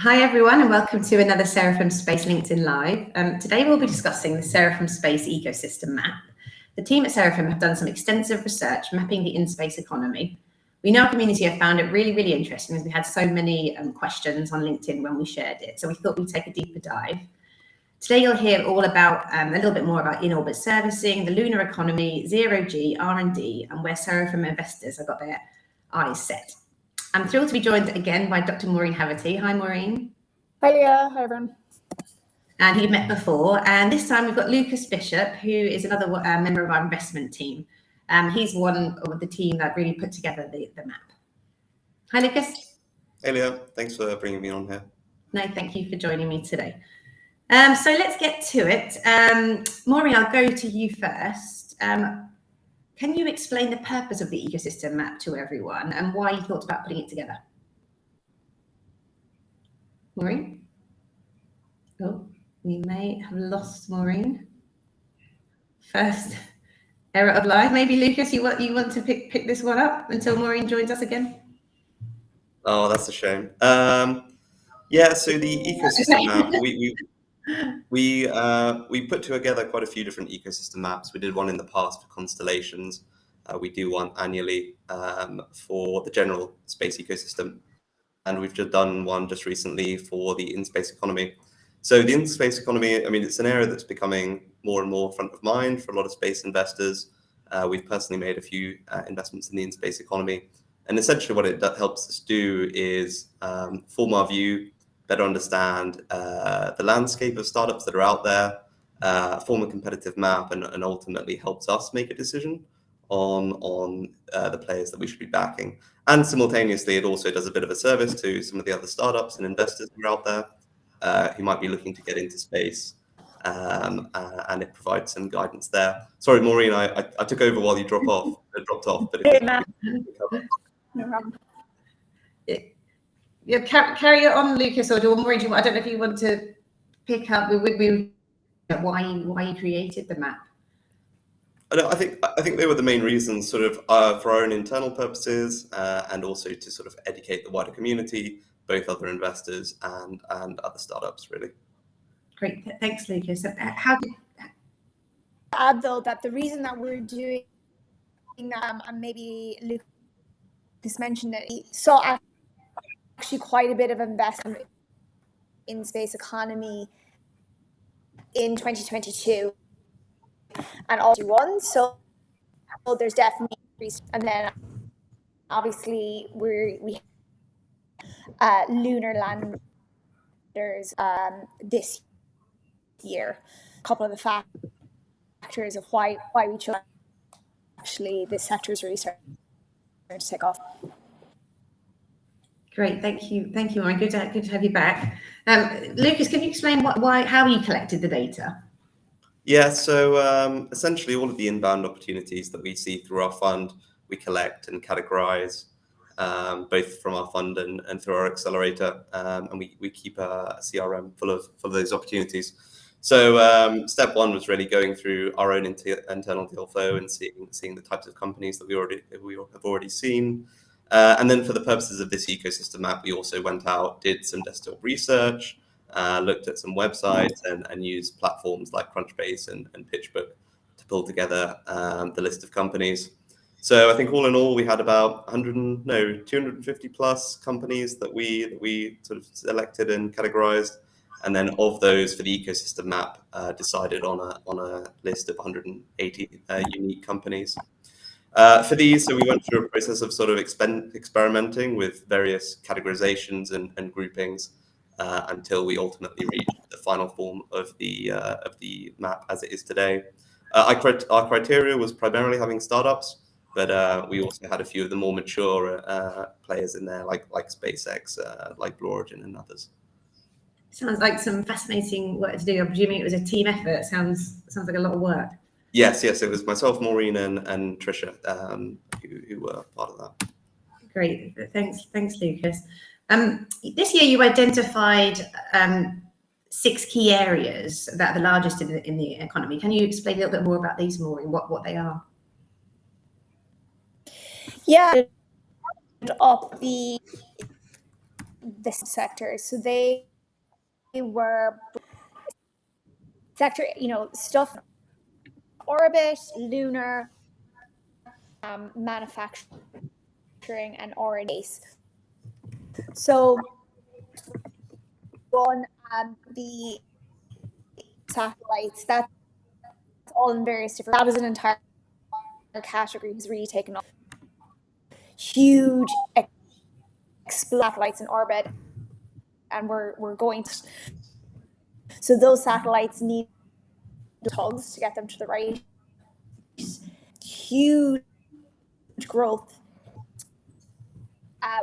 Hi everyone, and welcome to another Seraphim Space LinkedIn Live. Today we'll be discussing the Seraphim Space Ecosystem Map. The team at Seraphim have done some extensive research mapping the in-space economy. We know our community have found it really interesting as we had so many questions on LinkedIn when we shared it, so we thought we'd take a deeper dive. Today you'll hear all about a little bit more about in-orbit servicing, the lunar economy, zero-G, R&D, and where Seraphim investors have got their eyes set. I'm thrilled to be joined again by Dr. Maureen Haverty. Hi, Maureen. Hi, Leah. Hi, everyone. And who you've met before. And this time we've got Lucas Bishop, who is another member of our investment team. He's one of the team that really put together the map. Hi, Lucas. Hey, Leah. Thanks for bringing me on here. No, thank you for joining me today. So let's get to it. Maureen, I'll go to you first. Can you explain the purpose of the ecosystem map to everyone and why you thought about putting it together? Maureen? Oh, we may have lost Maureen. First error of live. Maybe Lucas, you want to pick this one up until Maureen joins us again? Oh, that's a shame. Yeah, so the ecosystem map, we put together quite a few different ecosystem maps. We did one in the past for constellations. We do one annually for the general space ecosystem. And we've just done one just recently for the in-space economy. So the in-space economy, I mean, it's an area that's becoming more and more front of mind for a lot of space investors. We've personally made a few investments in the in-space economy. And essentially what it helps us do is form our view, better understand the landscape of startups that are out there, form a competitive map, and ultimately helps us make a decision on the players that we should be backing. And simultaneously, it also does a bit of a service to some of the other startups and investors who are out there who might be looking to get into space. And it provides some guidance there. Sorry, Maureen, I took over while you dropped off. But No problem. Yeah, carry it on, Lucas, or Maureen. I don't know if you want to pick up with why you created the map. I think they were the main reasons, sort of, for our own internal purposes, and also to sort of educate the wider community, both other investors and other startups, really. Great, thanks, Lucas. How did Add though that the reason that we're doing that, and maybe Lucas mentioned it, he saw actually quite a bit of investment in space economy in 2022 and also one. So there's definitely increase, and then obviously we lunar landers this year. A couple of the factors of why we chose actually this sector is really starting to take off. Great, thank you, Maureen. Good to have you back. Lucas, can you explain how you collected the data? Yeah, so essentially all of the inbound opportunities that we see through our fund, we collect and categorize, both from our fund and through our accelerator, and we keep a CRM full of those opportunities. So step one was really going through our own internal deal flow and seeing the types of companies that we have already seen. And then for the purposes of this ecosystem map, we also went out, did some desktop research, looked at some websites and used platforms like Crunchbase and PitchBook to pull together the list of companies. So I think all in all, we had about 250 plus companies that we sort of selected and categorized. And then of those, for the ecosystem map, decided on a list of 180 unique companies. For these, so we went through a process of sort of experimenting with various categorizations and groupings until we ultimately reached the final form of the map as it is today. Our criteria was primarily having startups, but we also had a few of the more mature players in there, like SpaceX, like Blue Origin, and others. Sounds like some fascinating work to do. I'm presuming it was a team effort. Sounds like a lot of work. Yes, it was myself, Maureen, and Trisha who were part of that. Great, thanks, Lucas. This year you identified 6 key areas that are the largest in the economy. Can you explain a little bit more about these, Maureen? What they are? Yeah, up the the sector. So they were sector, stuff, orbit, lunar, manufacturing, and R&D. So on the satellites, that's all in various different. That is an entire category who's really taken off. Huge satellites in orbit, and we're going to. So those satellites need tugs to get them to the right. Huge growth.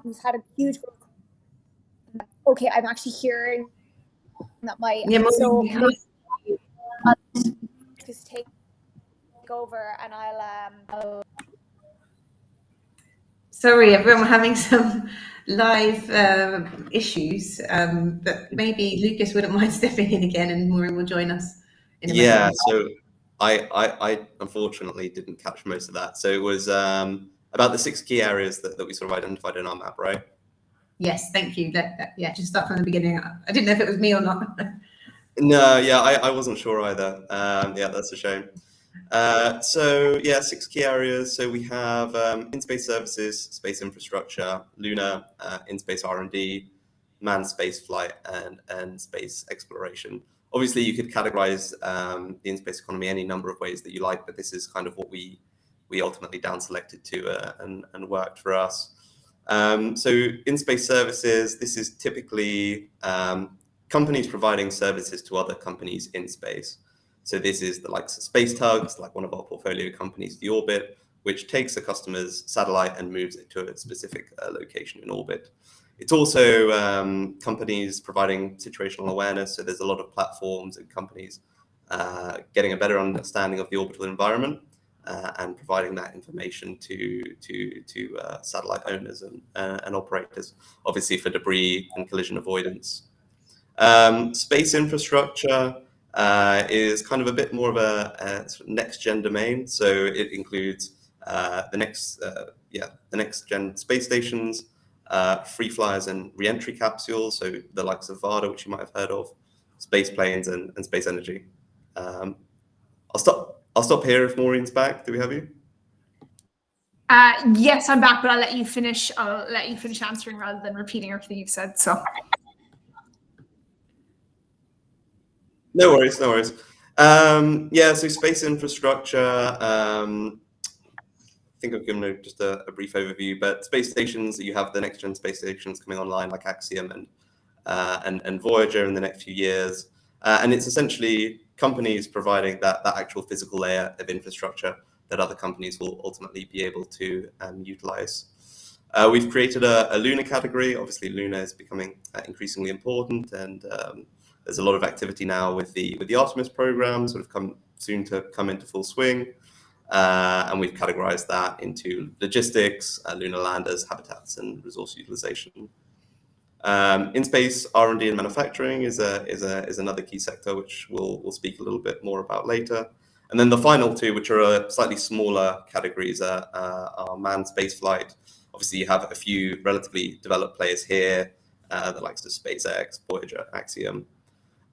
We've had a huge growth. Okay, I'm actually hearing that my just take over, and I'll. Sorry, everyone, we're having some live issues, but maybe Lucas wouldn't mind stepping in again, and Maureen will join us in a moment. So I unfortunately didn't catch most of that. So it was about the 6 key areas that we sort of identified in our map, right? Yes, thank you. Yeah, just start from the beginning. I didn't know if it was me or not. No, yeah, I wasn't sure either. Yeah, that's a shame. So yeah, 6 key areas. So we have in-space services, space infrastructure, lunar, in-space R&D, manned space flight, and space exploration. Obviously, you could categorize the in-space economy any number of ways that you like, but this is kind of what we ultimately down selected to and worked for us. So in-space services, this is typically companies providing services to other companies in space. So this is the likes of Space Tugs, like one of our portfolio companies, The Orbit, which takes a customer's satellite and moves it to a specific location in orbit. It's also companies providing situational awareness. So there's a lot of platforms and companies getting a better understanding of the orbital environment and providing that information to satellite owners and operators, obviously for debris and collision avoidance. Space infrastructure is kind of a bit more of a sort of next-gen domain. So it includes the next-gen space stations, free flyers and re-entry capsules, so the likes of Varda, which you might have heard of, space planes and space energy. I'll stop here if Maureen's back. Do we have you? Yes, I'm back, but I'll let you finish. I'll let you finish answering rather than repeating everything you've said. So. No worries. Yeah, so space infrastructure. I think I've given just a brief overview, but space stations, you have the next gen space stations coming online like Axiom and Voyager in the next few years. And it's essentially companies providing that actual physical layer of infrastructure that other companies will ultimately be able to utilize. We've created a lunar category. Obviously, lunar is becoming increasingly important, and there's a lot of activity now with the Artemis program, sort of soon to come into full swing. And we've categorized that into logistics, lunar landers, habitats, and resource utilization. In-space R&D and manufacturing is another key sector, which we'll speak a little bit more about later. And then the final two, which are slightly smaller categories, are manned space flight. Obviously, you have a few relatively developed players here, the likes of SpaceX, Voyager, Axiom.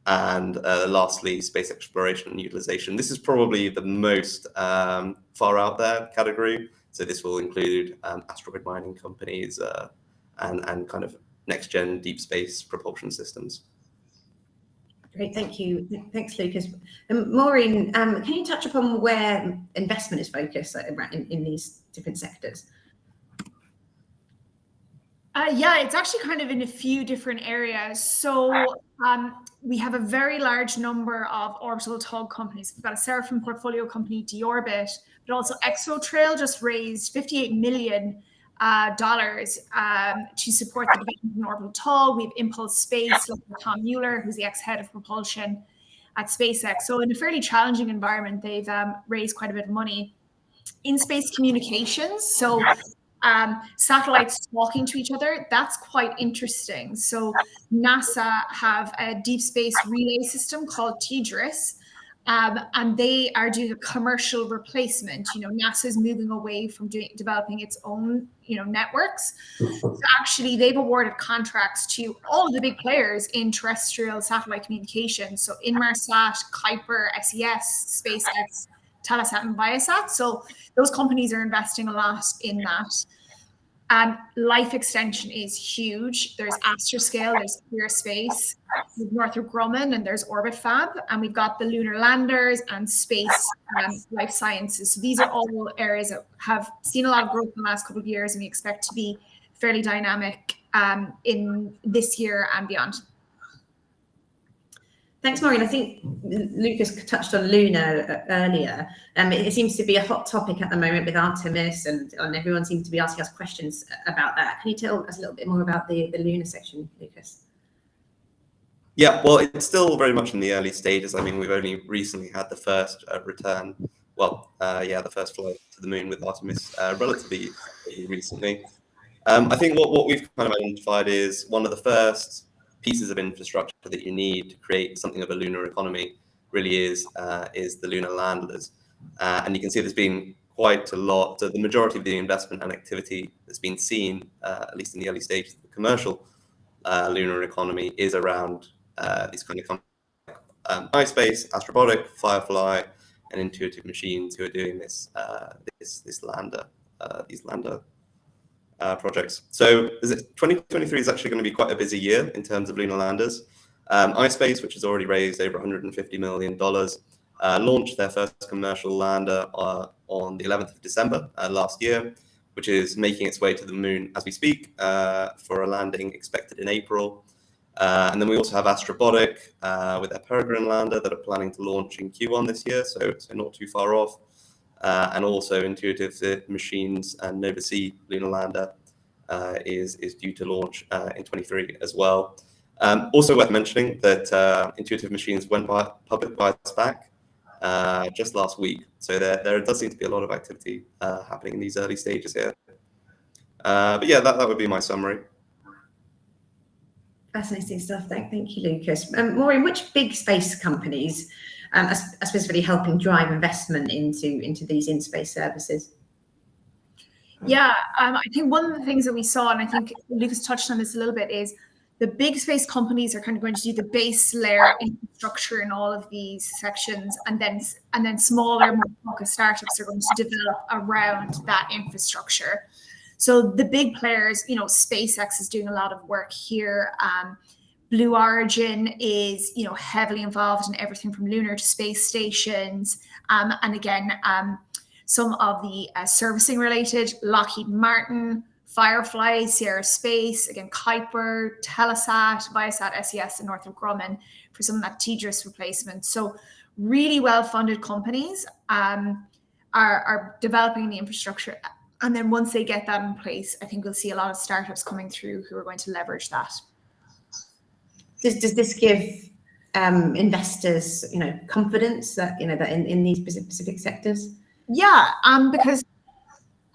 And lastly, space exploration and utilization. This is probably the most far out there category. So this will include asteroid mining companies and kind of next-gen deep space propulsion systems. Great, thank you. Thanks, Lucas. Maureen, can you touch upon where investment is focused in these different sectors? Yeah, it's actually kind of in a few different areas. So we have a very large number of orbital tug companies. We've got a Seraphim portfolio company, D-Orbit, but also ExoTrail just raised $58 million to support the development of an orbital tug. We have Impulse Space, like Tom Mueller, who's the ex-head of propulsion at SpaceX. So in a fairly challenging environment, they've raised quite a bit of money. In space communications, so satellites talking to each other, that's quite interesting. So NASA have a deep space relay system called TDRS, and they are doing a commercial replacement. NASA's moving away from developing its own, networks. So actually, they've awarded contracts to all of the big players in terrestrial satellite communications. So Inmarsat, Kuiper, SES, SpaceX, Telesat, and Viasat. So those companies are investing a lot in that. Life extension is huge. There's Astroscale, there's ClearSpace, there's Northrop Grumman, and there's Orbit Fab, and we've got the lunar landers and space life sciences. So these are all areas that have seen a lot of growth in the last couple of years, and we expect to be fairly dynamic in this year and beyond. Thanks, Maureen. I think Lucas touched on Luna earlier. It seems to be a hot topic at the moment with Artemis, and everyone seems to be asking us questions about that. Can you tell us a little bit more about the Luna section, Lucas? Yeah, well, it's still very much in the early stages. I mean, we've only recently had the first return. The first flight to the moon with Artemis relatively recently. I think what we've kind of identified is one of the first pieces of infrastructure that you need to create something of a lunar economy really is the lunar landers. And you can see there's been quite a lot. So the majority of the investment and activity that's been seen, at least in the early stages of the commercial lunar economy, is around these kind of companies, iSpace, Astrobotic, Firefly, and Intuitive Machines, who are doing these lander projects. So 2023 is actually going to be quite a busy year in terms of lunar landers. iSpace, which has already raised over $150 million, launched their first commercial lander on the 11th of December last year, which is making its way to the moon as we speak, for a landing expected in April. And then we also have Astrobotic with their Peregrine lander that are planning to launch in Q1 this year, so not too far off. And also Intuitive Machines and Nova C lunar lander is due to launch in 23 as well. Also worth mentioning that Intuitive Machines went public by SPAC just last week. So there does seem to be a lot of activity happening in these early stages here. But yeah, that would be my summary. Fascinating stuff. Thank you, Lucas. Maureen, which big space companies are specifically helping drive investment into these in-space services? Yeah, I think one of the things that we saw, and I think Lucas touched on this a little bit, is the big space companies are kind of going to do the base layer infrastructure in all of these sections, and then smaller, more focused startups are going to develop around that infrastructure. So the big players, SpaceX is doing a lot of work here. Blue Origin is, heavily involved in everything from lunar to space stations. And again, some of the servicing related, Lockheed Martin, Firefly, Sierra Space, again, Kuiper, Telesat, Viasat, SES, and Northrop Grumman for some of that TDRS replacement. So really well-funded companies are developing the infrastructure. And then once they get that in place, I think we'll see a lot of startups coming through who are going to leverage that. Does this give investors, confidence that that in these specific sectors? Yeah, because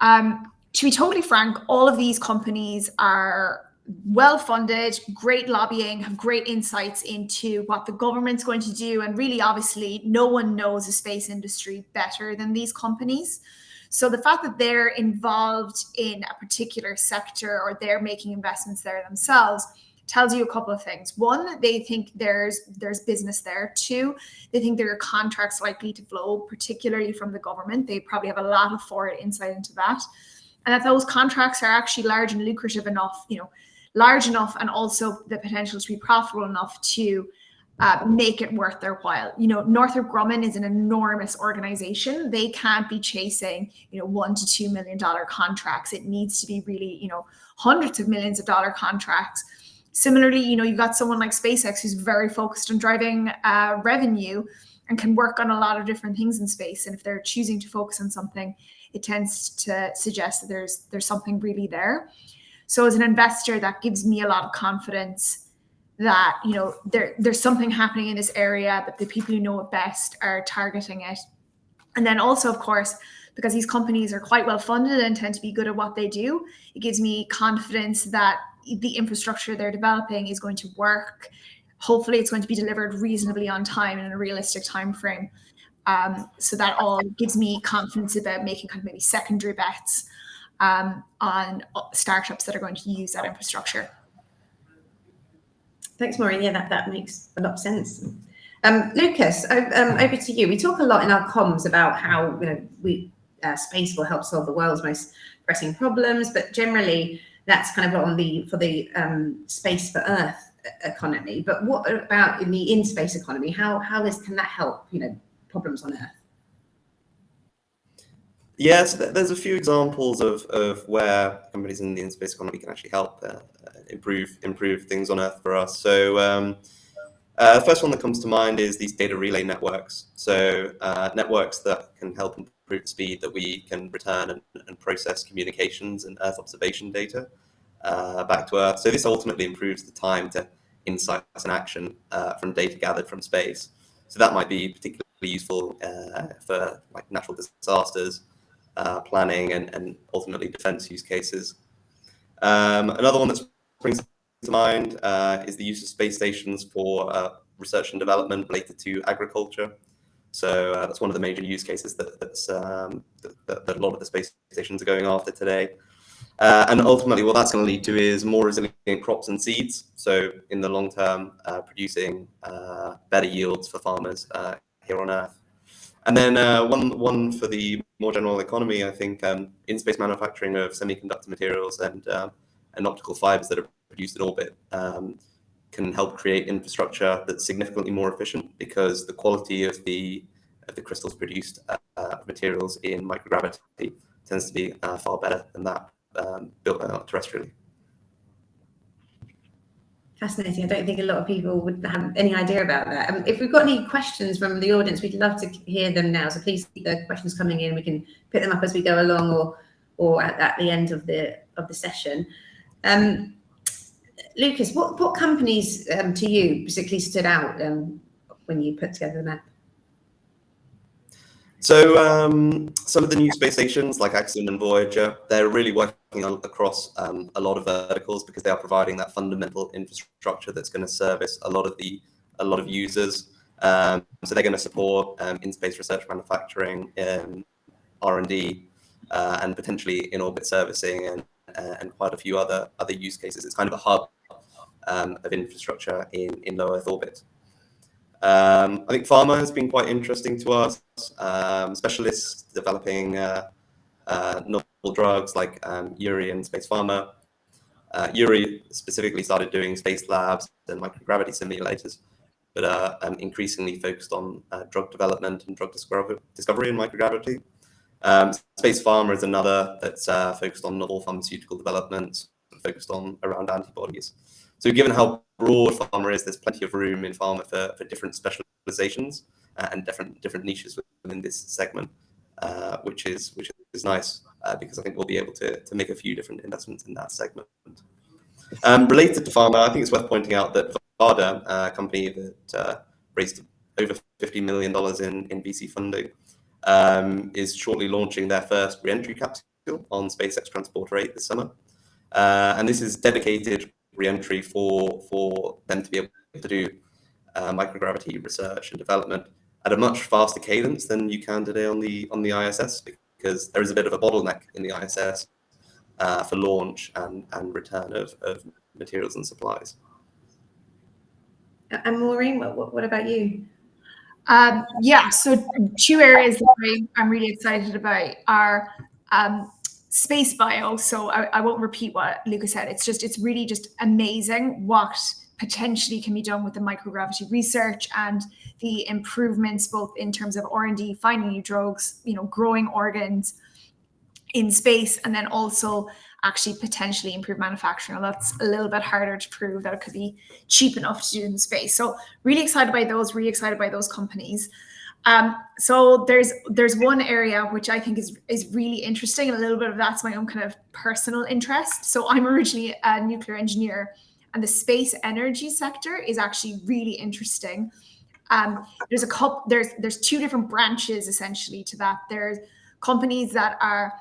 to be totally frank, all of these companies are well funded, great lobbying, have great insights into what the government's going to do, and really, obviously, no one knows the space industry better than these companies. So the fact that they're involved in a particular sector or they're making investments there themselves tells you a couple of things. One, they think there's business there. Two, they think there are contracts likely to flow, particularly from the government. They probably have a lot of forward insight into that. And that those contracts are actually large and lucrative enough, large enough, and also the potential to be profitable enough to make it worth their while. Northrop Grumman is an enormous organization. They can't be chasing, $1 to $2 million contracts. It needs to be really, hundreds of millions of dollar contracts. Similarly, you've got someone like SpaceX who's very focused on driving revenue and can work on a lot of different things in space. And if they're choosing to focus on something, it tends to suggest that there's something really there. So as an investor, that gives me a lot of confidence that there's something happening in this area, that the people who know it best are targeting it. And then also, of course, because these companies are quite well funded and tend to be good at what they do, it gives me confidence that the infrastructure they're developing is going to work. Hopefully it's going to be delivered reasonably on time in a realistic time frame. So that all gives me confidence about making kind of maybe secondary bets on startups that are going to use that infrastructure. Thanks, Maureen. Yeah, that makes a lot of sense. Lucas, over to you. We talk a lot in our comms about how space will help solve the world's most pressing problems, but generally that's kind of for the space for Earth economy. But what about in the in-space economy? Can that help problems on Earth? Yes, there's a few examples of where companies in the in-space economy can actually help improve things on Earth for us. So the first one that comes to mind is these data relay networks. So networks that can help improve the speed that we can return and process communications and Earth observation data back to Earth. So this ultimately improves the time to insights and action from data gathered from space. So that might be particularly useful for like natural disasters, planning, and ultimately defense use cases. Another one that springs to mind is the use of space stations for research and development related to agriculture. So that's one of the major use cases that a lot of the space stations are going after today. And ultimately, what that's going to lead to is more resilient crops and seeds. So in the long term, producing better yields for farmers here on Earth. And then one for the more general economy, I think in-space manufacturing of semiconductor materials and optical fibers that are produced in orbit can help create infrastructure that's significantly more efficient, because the quality of the crystals produced materials in microgravity tends to be far better than that built terrestrially. Fascinating. I don't think a lot of people would have any idea about that. If we've got any questions from the audience, we'd love to hear them now. So please keep the questions coming in. We can pick them up as we go along or at the end of the session. Lucas, what companies to you particularly stood out when you put together the map? So some of the new space stations like Axiom and Voyager, they're really working across a lot of verticals, because they are providing that fundamental infrastructure that's going to service a lot of users. So they're going to support in-space research, manufacturing, R&D, and potentially in-orbit servicing and quite a few other use cases. It's kind of a hub of infrastructure in low Earth orbit. I think pharma has been quite interesting to us. Specialists developing novel drugs like Uri and Space Pharma. Uri specifically started doing space labs and microgravity simulators, but are increasingly focused on drug development and drug discovery in microgravity. Space Pharma is another that's focused on novel pharmaceutical development, focused on around antibodies. So given how broad pharma is, there's plenty of room in pharma for different specializations and different niches within this segment, which is nice, because I think we'll be able to make a few different investments in that segment. Related to pharma, I think it's worth pointing out that Varda, a company that raised over $50 million in VC funding, is shortly launching their first re-entry capsule on SpaceX Transporter 8 this summer. And this is dedicated re-entry for them to be able to do microgravity research and development at a much faster cadence than you can today on the ISS, because there is a bit of a bottleneck in the ISS for launch and return of materials and supplies. And Maureen, what about you? So two areas that I'm really excited about are space bio. So I won't repeat what Lucas said. It's really just amazing what potentially can be done with the microgravity research and the improvements, both in terms of R&D, finding new drugs, growing organs in space, and then also actually potentially improve manufacturing. Well, that's a little bit harder to prove that it could be cheap enough to do in space. So really excited by those companies. So there's one area which I think is really interesting, and a little bit of that's my own kind of personal interest. So I'm originally a nuclear engineer, and the space energy sector is actually really interesting. There's two different branches essentially to that. There's companies that are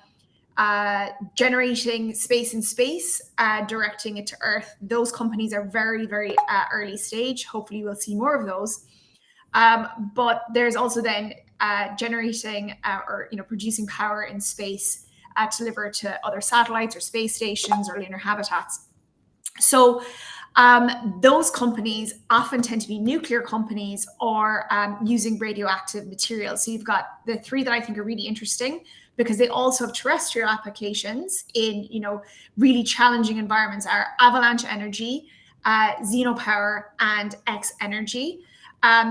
generating space in space, directing it to Earth. Those companies are very, very early stage. Hopefully we'll see more of those. But there's also then generating or producing power in space to deliver to other satellites or space stations or lunar habitats. So those companies often tend to be nuclear companies or using radioactive materials. So you've got the three that I think are really interesting, because they also have terrestrial applications in really challenging environments, are Avalanche Energy, Xenopower, and X Energy.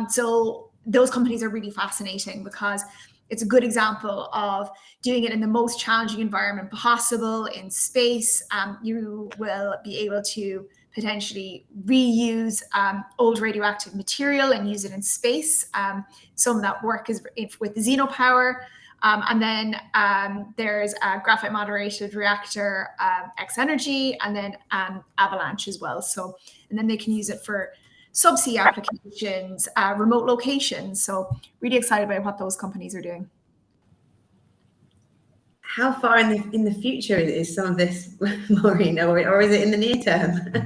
So those companies are really fascinating because it's a good example of doing it in the most challenging environment possible in space. You will be able to potentially reuse old radioactive material and use it in space. Some of that work is with the Xenopower. And then there's a graphite moderated reactor, X Energy, and then Avalanche as well. So, and then they can use it for subsea applications, remote locations. So really excited by what those companies are doing. How far in the future is some of this, Maureen, or is it in the near term?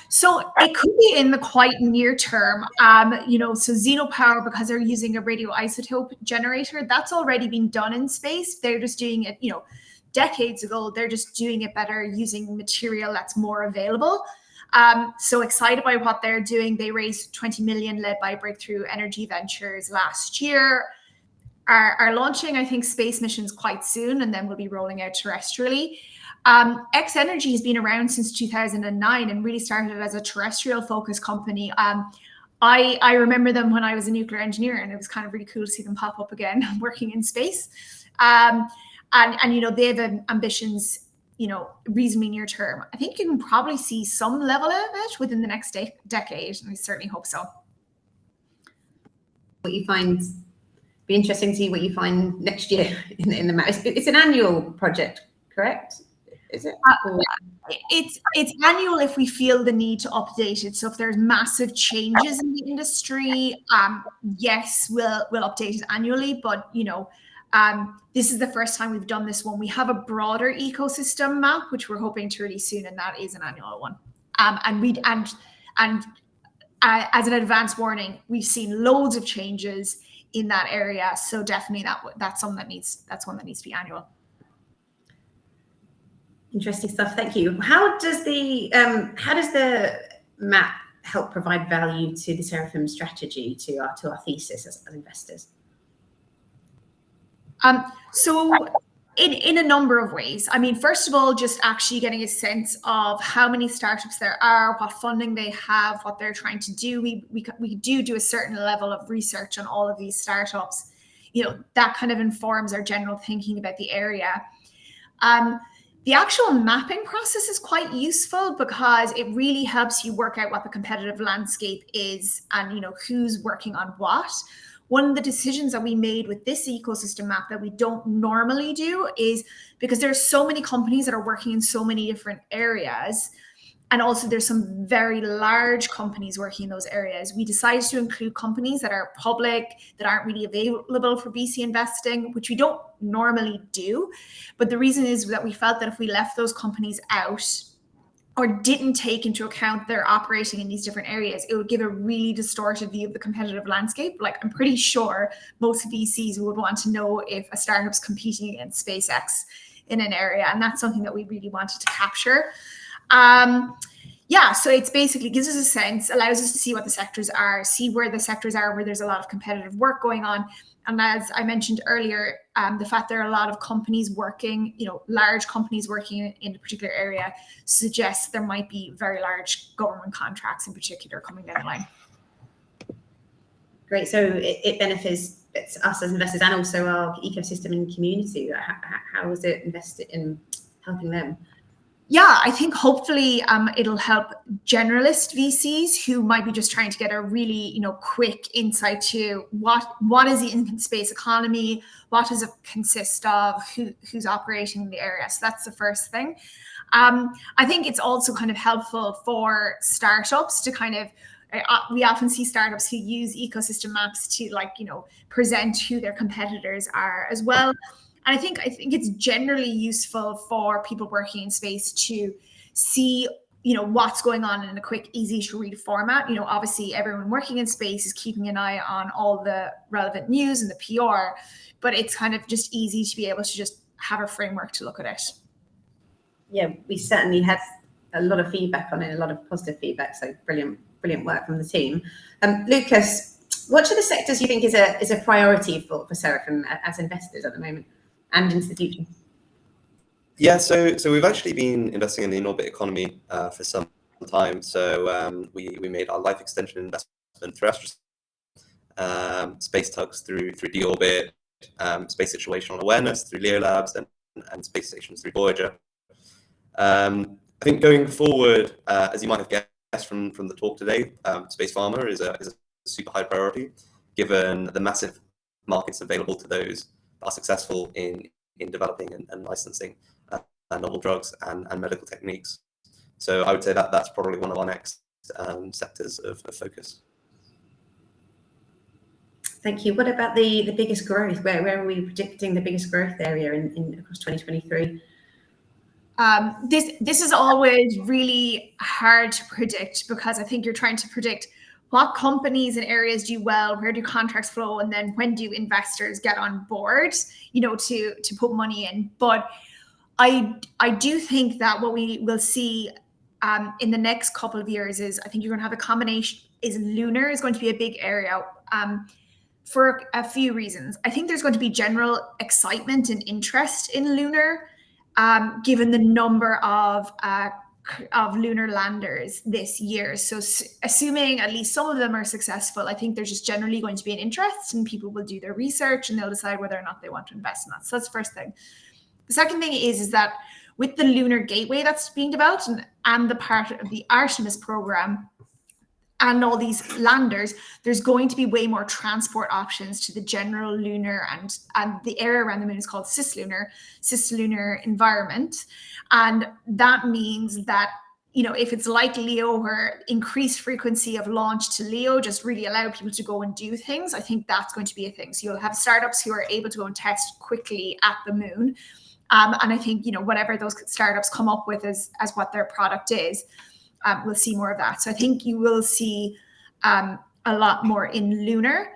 So it could be in the quite near term. So Xenopower, because they're using a radioisotope generator, that's already been done in space. They're just doing it, decades ago. They're just doing it better using material that's more available. So excited by what they're doing. They raised 20 million led by Breakthrough Energy Ventures last year. Are launching, I think, space missions quite soon, and then we'll be rolling out terrestrially. X Energy has been around since 2009 and really started as a terrestrial focused company. I remember them when I was a nuclear engineer, and it was kind of really cool to see them pop up again working in space. And they have ambitions, reasonably near term. I think you can probably see some level of it within the next decade, and I certainly hope so. What you find, be interesting to see what you find next year in the map. It's an annual project, correct? Is it? It's annual if we feel the need to update it. So if there's massive changes in the industry, yes, we'll update it annually. But this is the first time we've done this one. We have a broader ecosystem map, which we're hoping to release soon, and that is an annual one. As an advance warning, we've seen loads of changes in that area. So definitely that's one that needs to be annual. Interesting stuff. Thank you. How does the map help provide value to the Seraphim strategy, to our thesis as investors? So in a number of ways. I mean, first of all, just actually getting a sense of how many startups there are, what funding they have, what they're trying to do. We do a certain level of research on all of these startups. That kind of informs our general thinking about the area. The actual mapping process is quite useful because it really helps you work out what the competitive landscape is and who's working on what. One of the decisions that we made with this ecosystem map that we don't normally do is because there's so many companies that are working in so many different areas, and also there's some very large companies working in those areas. We decided to include companies that are public, that aren't really available for VC investing, which we don't normally do. But the reason is that we felt that if we left those companies out or didn't take into account they're operating in these different areas, it would give a really distorted view of the competitive landscape. Like, I'm pretty sure most VCs would want to know if a startup's competing against SpaceX in an area, and that's something that we really wanted to capture. So it's basically gives us a sense, allows us to see what the sectors are, see where the sectors are, where there's a lot of competitive work going on. And as I mentioned earlier, the fact there are a lot of companies working, large companies working in a particular area suggests there might be very large government contracts in particular coming down the line. Great. So it benefits us as investors and also our ecosystem and community. How is it invested in helping them? Yeah, I think hopefully it'll help generalist VCs who might be just trying to get a really, quick insight to what is the in-space economy, what does it consist of, who's operating in the area. So that's the first thing. I think it's also kind of helpful for startups to kind of, we often see startups who use ecosystem maps to present who their competitors are as well. And I think it's generally useful for people working in space to see, what's going on in a quick, easy to read format. Obviously everyone working in space is keeping an eye on all the relevant news and the PR, but it's kind of just easy to be able to just have a framework to look at it. Yeah, we certainly had a lot of feedback on it, a lot of positive feedback. So brilliant work from the team. Lucas, which of the sectors you think is a priority for Seraphim as investors at the moment and into the future? Yeah, so we've actually been investing in the in-orbit economy for some time. So we made our life extension investment through Astrosat, space tugs through D-Orbit, space situational awareness through Leo Labs, and space stations through Voyager. I think going forward, as you might have guessed from the talk today, space pharma is a super high priority, given the massive markets available to those that are successful in developing and licensing novel drugs and medical techniques. So I would say that that's probably one of our next sectors of focus. Thank you. What about the biggest growth? Where are we predicting the biggest growth area in across 2023? This is always really hard to predict, because I think you're trying to predict what companies and areas do well, where do contracts flow, and then when do investors get on board, to put money in. But I do think that what we will see in the next couple of years is, I think you're going to have a combination. Lunar is going to be a big area for a few reasons. I think there's going to be general excitement and interest in lunar, given the number of lunar landers this year. So assuming at least some of them are successful, I think there's just generally going to be an interest, and people will do their research and they'll decide whether or not they want to invest in that. So that's the first thing. The second thing is that with the Lunar Gateway that's being developed and the part of the Artemis program and all these landers, there's going to be way more transport options to the general lunar and the area around the moon is called cislunar environment. And that means that, if it's like Leo, where increased frequency of launch to Leo just really allow people to go and do things, I think that's going to be a thing. So you'll have startups who are able to go and test quickly at the moon. And I think, whatever those startups come up with as what their product is, we'll see more of that. So I think you will see a lot more in lunar.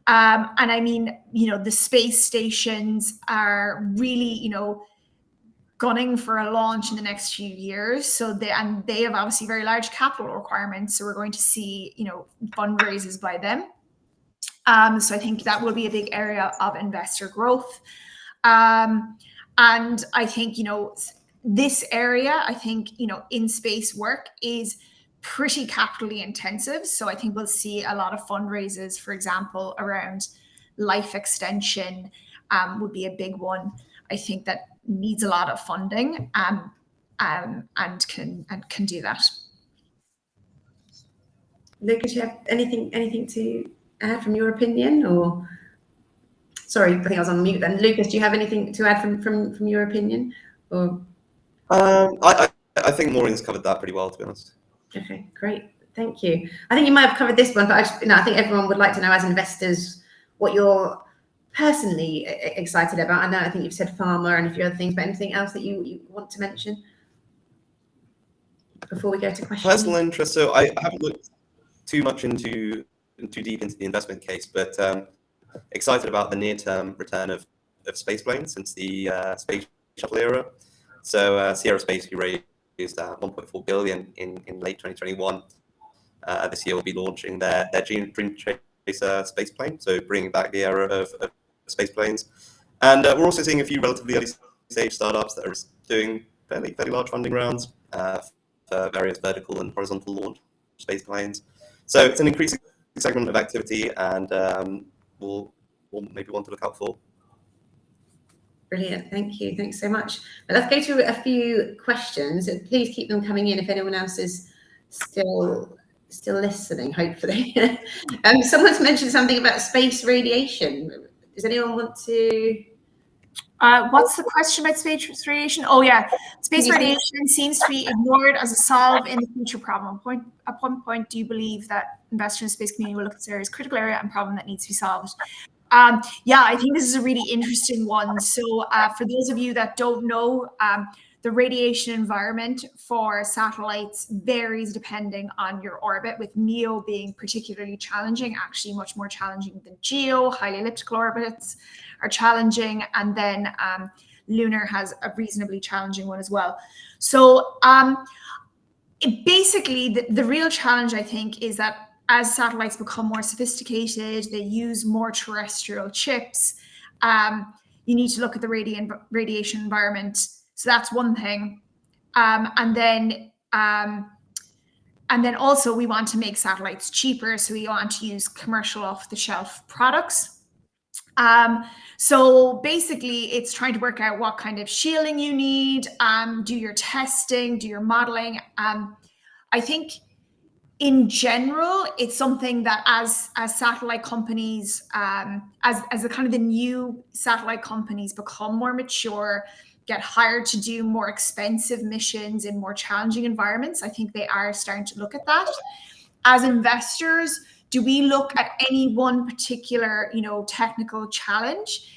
And I mean, the space stations are really, gunning for a launch in the next few years. So they have obviously very large capital requirements. So we're going to see, fundraisers by them. So I think that will be a big area of investor growth. And I think, this area, I think, in space work is pretty capitally intensive. So I think we'll see a lot of fundraisers, for example, around life extension would be a big one. I think that needs a lot of funding and can do that. Lucas, do you have anything to add from your opinion, or? Sorry, I think I was on mute then. Lucas, do you have anything to add from your opinion? Or I think Maureen's covered that pretty well, to be honest. Okay, great. Thank you. I think you might have covered this one, but I think everyone would like to know, as investors, what you're personally excited about. I think you've said pharma and a few other things, but anything else that you want to mention before we go to questions? Personal interest. So I haven't looked too deep into the investment case, but excited about the near-term return of space planes since the space shuttle era. So Sierra Space, who raised 1.4 billion in late 2021, this year will be launching their Dream Chaser space plane, so bringing back the era of space planes. And we're also seeing a few relatively early stage startups that are doing fairly large funding rounds for various vertical and horizontal launch space planes. So it's an increasing segment of activity, and we'll maybe want to look out for. Brilliant. Thank you. Thanks so much. Well, let's go to a few questions. Please keep them coming in if anyone else is still listening, hopefully. Someone's mentioned something about space radiation. Does anyone want to? What's the question about space radiation? Oh, yeah. Space radiation seems to be ignored as a solve in the future problem. At what point do you believe that investors in the space community will look at this area as a critical area and problem that needs to be solved? Yeah, I think this is a really interesting one. So for those of you that don't know, the radiation environment for satellites varies depending on your orbit, with MEO being particularly challenging, actually much more challenging than GEO. Highly elliptical orbits are challenging, and then lunar has a reasonably challenging one as well. So basically, the real challenge, I think, is that as satellites become more sophisticated, they use more terrestrial chips. You need to look at the radiation environment. So that's one thing. And then also we want to make satellites cheaper. So we want to use commercial off-the-shelf products. So basically, it's trying to work out what kind of shielding you need, do your testing, do your modeling. I think in general, it's something that as satellite companies, as the kind of the new satellite companies become more mature, get hired to do more expensive missions in more challenging environments, I think they are starting to look at that. As investors, do we look at any one particular, technical challenge?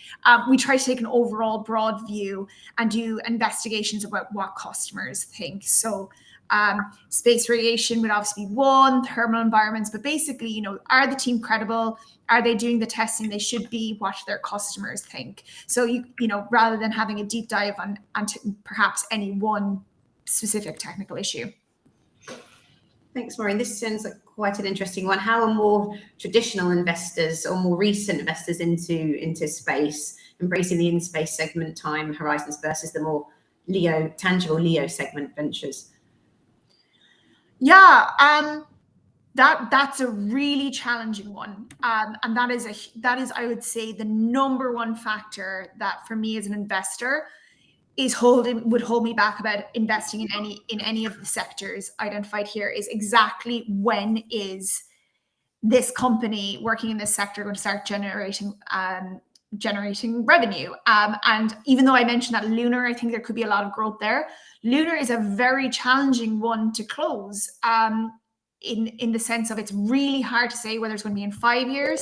We try to take an overall broad view and do investigations about what customers think. So space radiation would obviously be one, thermal environments, but basically, are the team credible? Are they doing the testing they should be? What their customers think? So rather than having a deep dive on perhaps any one specific technical issue. Thanks, Maureen. This sounds like quite an interesting one. How are more traditional investors or more recent investors into space embracing the in-space segment time horizons versus the more tangible LEO segment ventures? Yeah, that's a really challenging one, and that is I would say the number one factor that for me as an investor would hold me back about investing in any of the sectors identified here, is exactly when is this company working in this sector going to start generating revenue. And even though I mentioned that lunar, I think there could be a lot of growth there. Lunar is a very challenging one to close, in the sense of it's really hard to say whether it's going to be in 5 years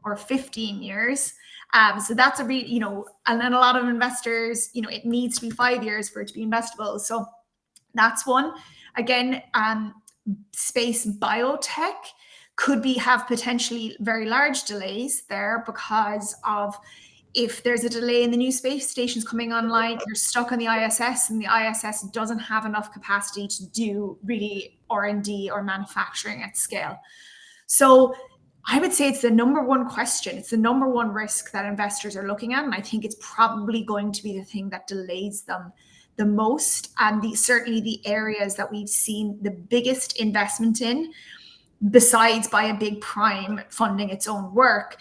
or 15 years. So that's and then a lot of investors, it needs to be 5 years for it to be investable. So that's one. Again, space biotech could have potentially very large delays there because of, if there's a delay in the new space stations coming online, you're stuck on the ISS, and the ISS doesn't have enough capacity to do really R&D or manufacturing at scale. So I would say it's the number one question. It's the number one risk that investors are looking at. And I think it's probably going to be the thing that delays them the most. And certainly the areas that we've seen the biggest investment in, besides by a big prime funding its own work,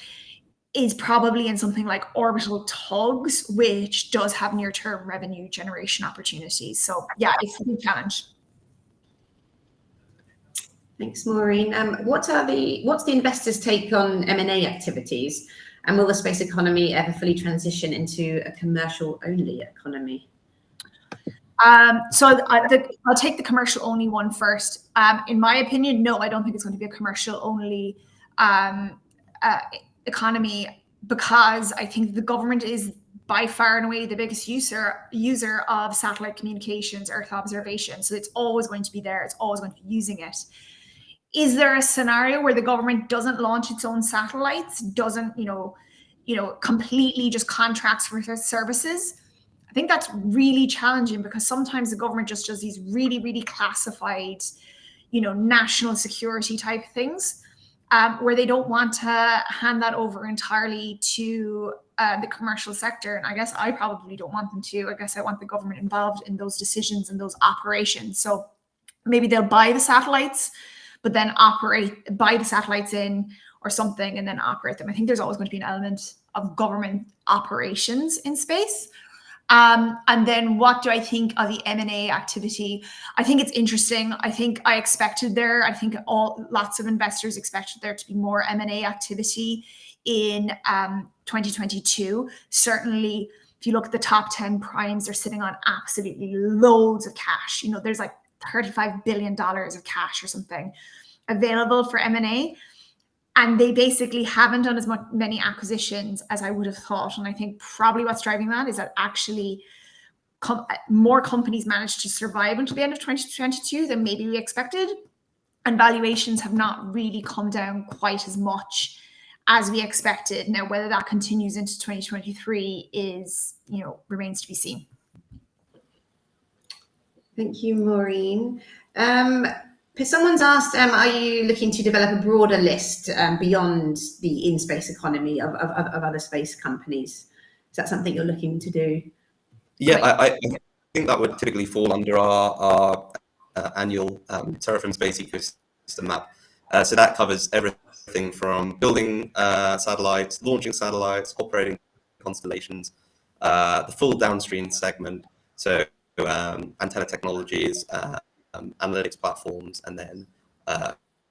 is probably in something like orbital tugs, which does have near-term revenue generation opportunities. So yeah, it's a big challenge. Thanks, Maureen. What's the investors' take on M&A activities, and will the space economy ever fully transition into a commercial-only economy? So I'll take the commercial-only one first. In my opinion, no, I don't think it's going to be a commercial-only economy, because I think the government is by far and away the biggest user of satellite communications, Earth observation. So it's always going to be there. It's always going to be using it. Is there a scenario where the government doesn't launch its own satellites, doesn't, completely just contracts for services? I think that's really challenging, because sometimes the government just does these really, really classified, national security type things, where they don't want to hand that over entirely to the commercial sector. And I guess I probably don't want them to. I guess I want the government involved in those decisions and those operations. So maybe they'll buy the satellites, but then buy the satellites in or something, and then operate them. I think there's always going to be an element of government operations in space. And then what do I think of the M&A activity? I think it's interesting. I think lots of investors expected there to be more M&A activity in 2022. Certainly, if you look at the top 10 primes, they're sitting on absolutely loads of cash. There's like $35 billion of cash or something available for M&A. And they basically haven't done as many acquisitions as I would have thought. And I think probably what's driving that is that actually more companies managed to survive until the end of 2022 than maybe we expected. And valuations have not really come down quite as much as we expected. Now, whether that continues into 2023 is, remains to be seen. Thank you, Maureen. Someone's asked, are you looking to develop a broader list beyond the in-space economy of other space companies? Is that something you're looking to do? Yeah, I think that would typically fall under our annual Seraphim Space Ecosystem Map. So that covers everything from building satellites, launching satellites, operating constellations, the full downstream segment. So antenna technologies, analytics platforms, and then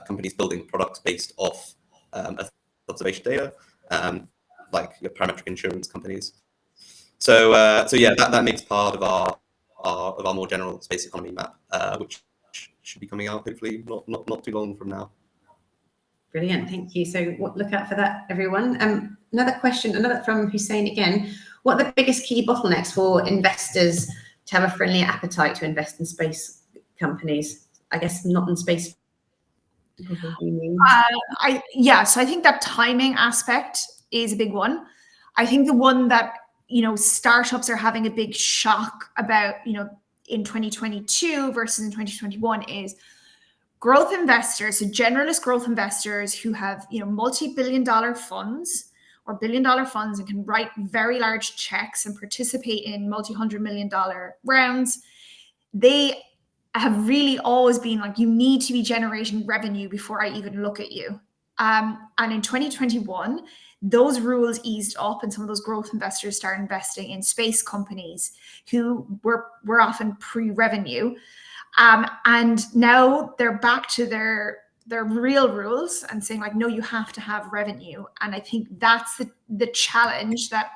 companies building products based off observation data, like your parametric insurance companies. So yeah, that makes part of our more general space economy map, which should be coming out hopefully not too long from now. Brilliant, thank you. So look out for that, everyone. Another question, from Hussein again. What are the biggest key bottlenecks for investors to have a friendly appetite to invest in space companies? I guess not in space. So I think that timing aspect is a big one. I think the one that startups are having a big shock about in 2022 versus in 2021 is growth investors, so generalist growth investors who have multi-billion-dollar funds or billion-dollar funds and can write very large checks and participate in multi-hundred-million-dollar rounds. They have really always been like, you need to be generating revenue before I even look at you. And in 2021, those rules eased up, and some of those growth investors started investing in space companies who were often pre-revenue. And now they're back to their real rules and saying like, no, you have to have revenue. And I think that's the challenge that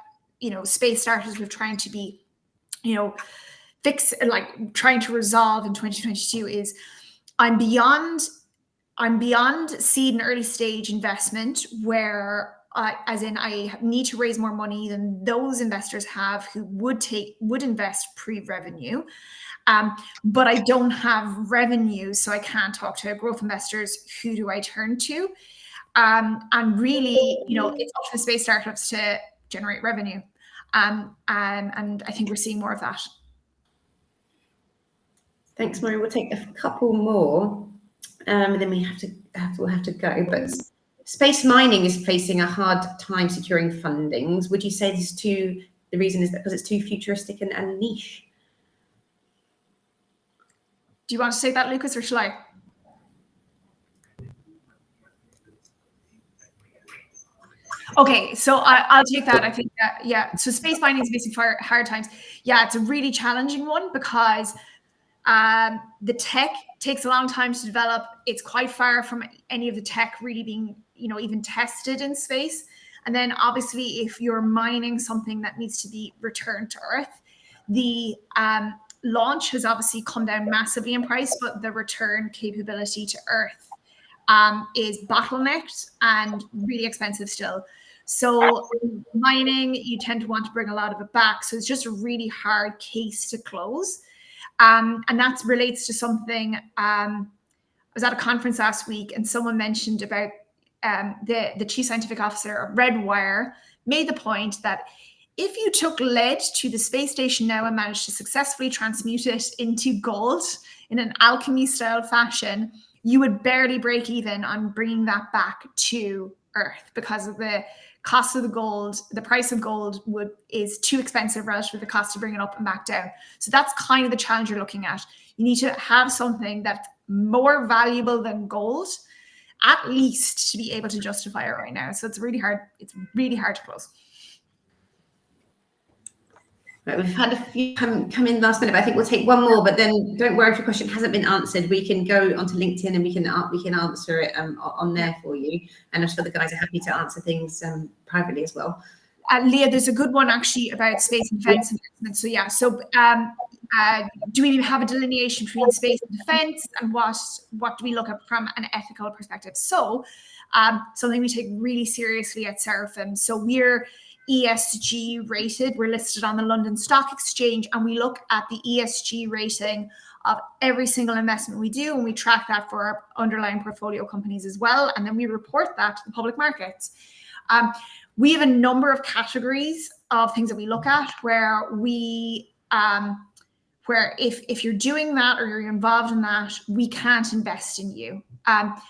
space startups were trying to be trying to resolve in 2022 is I'm beyond seed and early stage investment where I need to raise more money than those investors have who would invest pre-revenue. But I don't have revenue, so I can't talk to growth investors. Who do I turn to? And really, it's up to the space startups to generate revenue. And I think we're seeing more of that. Thanks, Maureen. We'll take a couple more, and then we'll have to go. But space mining is facing a hard time securing fundings. Would you say the reason is that because it's too futuristic and niche? Do you want to say that, Lucas, or shall I? Okay, so I'll take that. I think that, yeah. So space mining is facing hard times. Yeah, it's a really challenging one because the tech takes a long time to develop. It's quite far from any of the tech really being, even tested in space. And then obviously, if you're mining something that needs to be returned to Earth, the launch has obviously come down massively in price, but the return capability to Earth is bottlenecked and really expensive still. So mining, you tend to want to bring a lot of it back. So it's just a really hard case to close. And that relates to something, I was at a conference last week and someone mentioned about the chief scientific officer of Redwire made the point that if you took lead to the space station now and managed to successfully transmute it into gold in an alchemy style fashion, you would barely break even on bringing that back to Earth because of the cost of the gold. The price of gold is too expensive relative to the cost to bring it up and back down. So that's kind of the challenge you're looking at. You need to have something that's more valuable than gold, at least, to be able to justify it right now. So it's really hard. It's really hard to close. Right, we've had a few come in last minute, but I think we'll take one more. But then don't worry if your question hasn't been answered. We can go onto LinkedIn and we can answer it on there for you. And I'm sure the guys are happy to answer things privately as well. Leah, there's a good one actually about space and defense investment. So yeah, so do we have a delineation between space and defense, and what do we look at from an ethical perspective? So something we take really seriously at Seraphim. So we're ESG rated. We're listed on the London Stock Exchange, and we look at the ESG rating of every single investment we do, and we track that for our underlying portfolio companies as well, and then we report that to the public markets. We have a number of categories of things that we look at where we where if you're doing that or you're involved in that, we can't invest in you.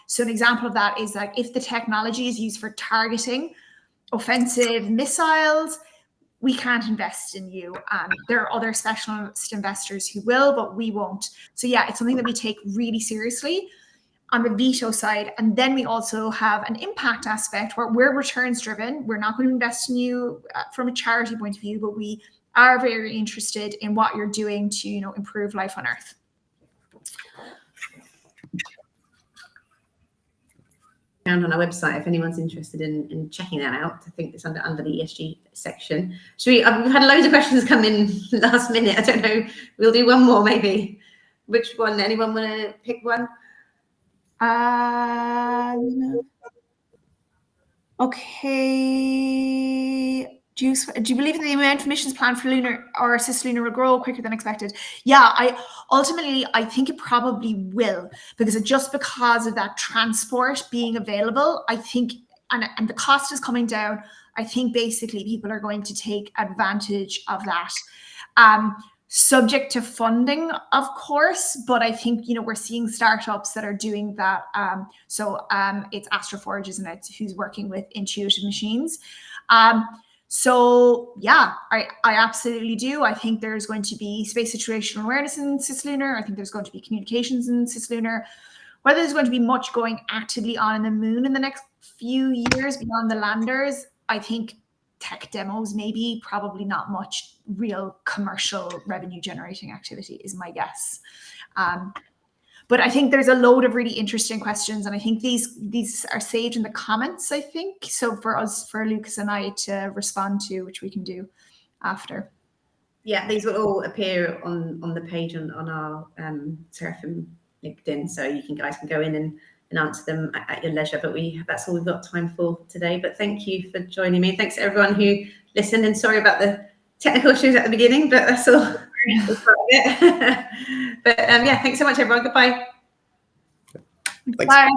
So an example of that is like if the technology is used for targeting offensive missiles, we can't invest in you. There are other specialist investors who will, but we won't. So yeah, it's something that we take really seriously on the veto side. And then we also have an impact aspect where we're returns driven. We're not going to invest in you from a charity point of view, but we are very interested in what you're doing to, you know, improve life on Earth. Found on our website if anyone's interested in checking that out. I think it's under the ESG section. Should we? We've had loads of questions come in last minute. I don't know. We'll do one more maybe. Which one? Anyone want to pick one? Okay. Do you believe in the amount of missions planned for lunar or cislunar will grow quicker than expected? Yeah, I think it probably will, because because of that transport being available, I think, and the cost is coming down. I think basically people are going to take advantage of that. Subject to funding, of course, but I think, you know, we're seeing startups that are doing that. It's Astroforge, isn't it, who's working with Intuitive Machines. So yeah, I absolutely do. I think there's going to be space situational awareness in cislunar. I think there's going to be communications in cislunar. Whether there's going to be much going actively on in the moon in the next few years beyond the landers, I think tech demos, maybe, probably not much real commercial revenue generating activity is my guess. But I think there's a load of really interesting questions, and I think these are saved in the comments, I think. So for Lucas and I to respond to, which we can do after. Yeah, these will all appear on the page on our Seraphim LinkedIn, so you guys can go in and answer them at your leisure. But that's all we've got time for today. But thank you for joining me. Thanks to everyone who listened, and sorry about the technical issues at the beginning, but that's all. But yeah, thanks so much, everyone. Goodbye. Thanks. Bye.